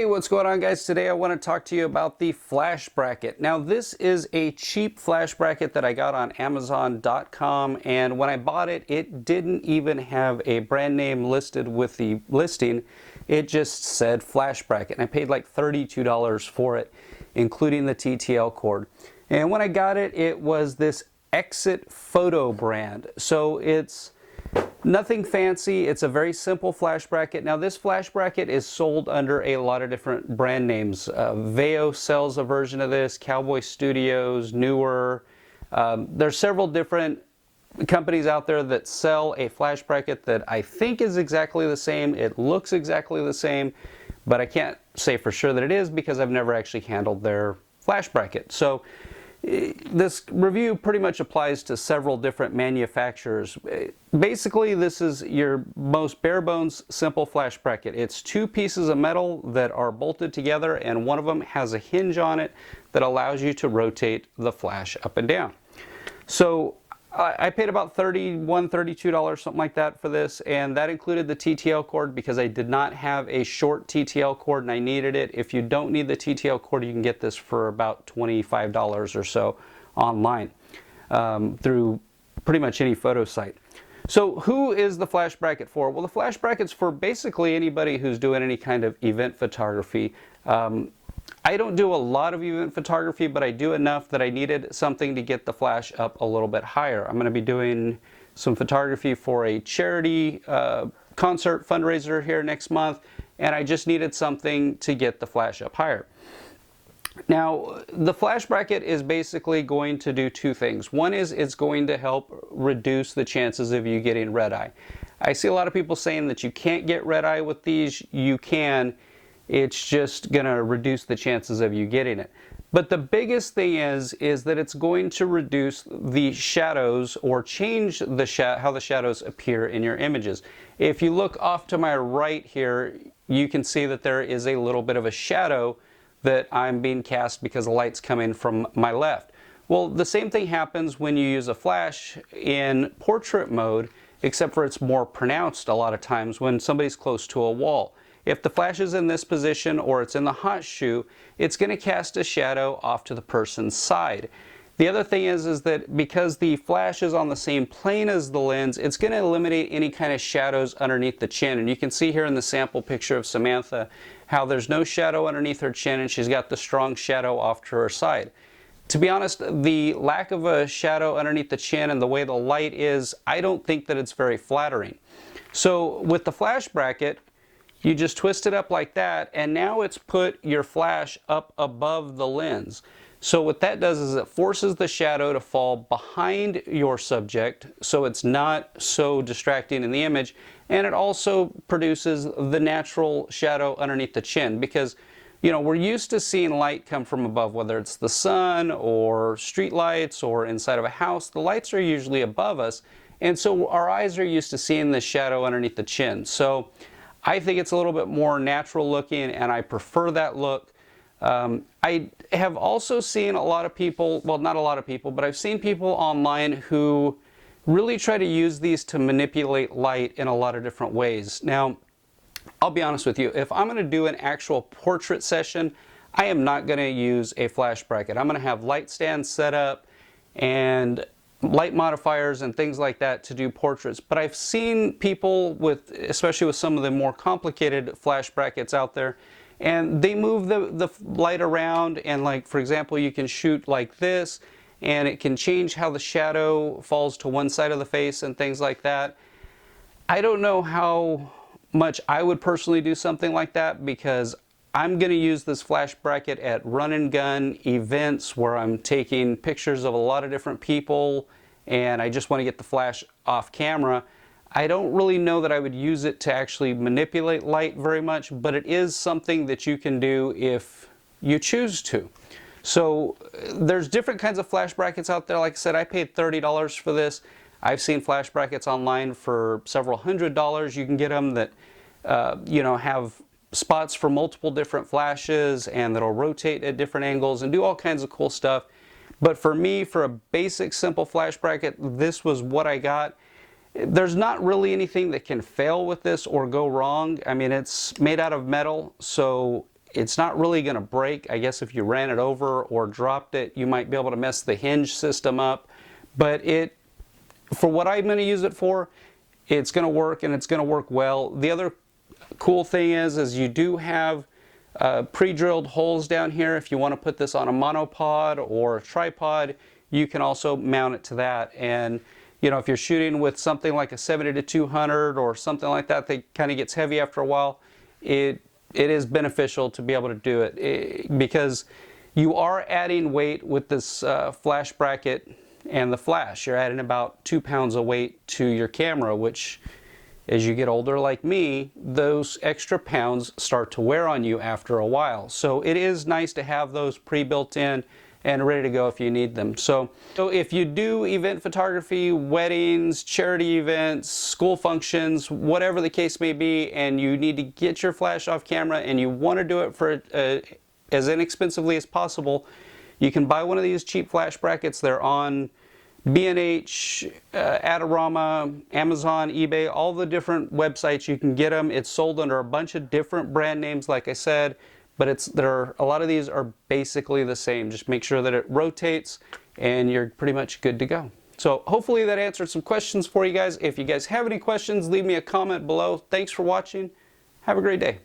Hey, what's going on, guys? Today I want to talk to you about the flash bracket. Now, this is a cheap flash bracket that I got on Amazon.com, and when I bought it, it didn't even have a brand name listed with the listing. It just said flash bracket, and I paid like $32 for it, including the TTL cord. And when I got it, it was this Exit Photo brand. So it's nothing fancy. It's a very simple flash bracket. Now, this flash bracket is sold under a lot of different brand names. Veo sells a version of this, Cowboy Studios, Newer. There's several different companies out there that sell a flash bracket that I think is exactly the same. It looks exactly the same, but I can't say for sure that it is because I've never actually handled their flash bracket. So this review pretty much applies to several different manufacturers. Basically, this is your most bare bones simple flash bracket. It's two pieces of metal that are bolted together, and one of them has a hinge on it that allows you to rotate the flash up and down. So I paid about $31, $32, something like that for this, and that included the TTL cord because I did not have a short TTL cord and I needed it. If you don't need the TTL cord, you can get this for about $25 or so online through pretty much any photo site. So who is the flash bracket for? Well, the flash bracket's for basically anybody who's doing any kind of event photography. I don't do a lot of event photography, but I do enough that I needed something to get the flash up a little bit higher. I'm going to be doing some photography for a charity concert fundraiser here next month, and I just needed something to get the flash up higher. Now, the flash bracket is basically going to do two things. One is it's going to help reduce the chances of you getting red eye. I see a lot of people saying that you can't get red eye with these. You can. It's just going to reduce the chances of you getting it. But the biggest thing is that it's going to reduce the shadows or change the how the shadows appear in your images. If you look off to my right here, you can see that there is a little bit of a shadow that I'm being cast because the light's coming from my left. Well, the same thing happens when you use a flash in portrait mode, except for it's more pronounced a lot of times when somebody's close to a wall. If the flash is in this position or it's in the hot shoe, it's going to cast a shadow off to the person's side. The other thing is that because the flash is on the same plane as the lens, it's going to eliminate any kind of shadows underneath the chin. And you can see here in the sample picture of Samantha how there's no shadow underneath her chin and she's got the strong shadow off to her side. To be honest, the lack of a shadow underneath the chin and the way the light is, I don't think that it's very flattering. So with the flash bracket, you just twist it up like that, and now it's put your flash up above the lens. So what that does is it forces the shadow to fall behind your subject so it's not so distracting in the image, and it also produces the natural shadow underneath the chin because, you know, we're used to seeing light come from above, whether it's the sun or street lights or inside of a house. The lights are usually above us, and so our eyes are used to seeing the shadow underneath the chin. So I think it's a little bit more natural looking, and I prefer that look. I have also seen a lot of people, well, not a lot of people, but I've seen people online who really try to use these to manipulate light in a lot of different ways. Now, I'll be honest with you, if I'm going to do an actual portrait session, I am not going to use a flash bracket. I'm going to have light stands set up and light modifiers and things like that to do portraits. But I've seen people with, especially with some of the more complicated flash brackets out there, and they move the light around, and like, for example, you can shoot like this and it can change how the shadow falls to one side of the face and things like that. I don't know how much I would personally do something like that because I'm going to use this flash bracket at run and gun events where I'm taking pictures of a lot of different people and I just want to get the flash off camera. I don't really know that I would use it to actually manipulate light very much, but it is something that you can do if you choose to. So there's different kinds of flash brackets out there. Like I said, I paid $30 for this. I've seen flash brackets online for several $100s. You can get them that you know, have spots for multiple different flashes and that'll rotate at different angles and do all kinds of cool stuff. But for me, for a basic simple flash bracket, this was what I got. There's not really anything that can fail with this or go wrong. I mean, it's made out of metal, so it's not really going to break. I guess if you ran it over or dropped it, you might be able to mess the hinge system up. But for what I'm going to use it for, it's going to work, and it's going to work well. The other cool thing is you do have pre-drilled holes down here. If you want to put this on a monopod or a tripod, you can also mount it to that. And you know, if you're shooting with something like a 70-200 or something like that that kind of gets heavy after a while, it is beneficial to be able to do it, because you are adding weight with this flash bracket and the flash. You're adding about 2 pounds of weight to your camera, which as you get older like me, those extra pounds start to wear on you after a while. So it is nice to have those pre-built in and ready to go if you need them. So if you do event photography, weddings, charity events, school functions, whatever the case may be, and you need to get your flash off camera and you want to do it for as inexpensively as possible, you can buy one of these cheap flash brackets. They're on B&H, Adorama, Amazon, eBay, all the different websites you can get them. It's sold under a bunch of different brand names, like I said, but a lot of these are basically the same. Just make sure that it rotates and you're pretty much good to go. So hopefully that answered some questions for you guys. If you guys have any questions, leave me a comment below. Thanks for watching. Have a great day.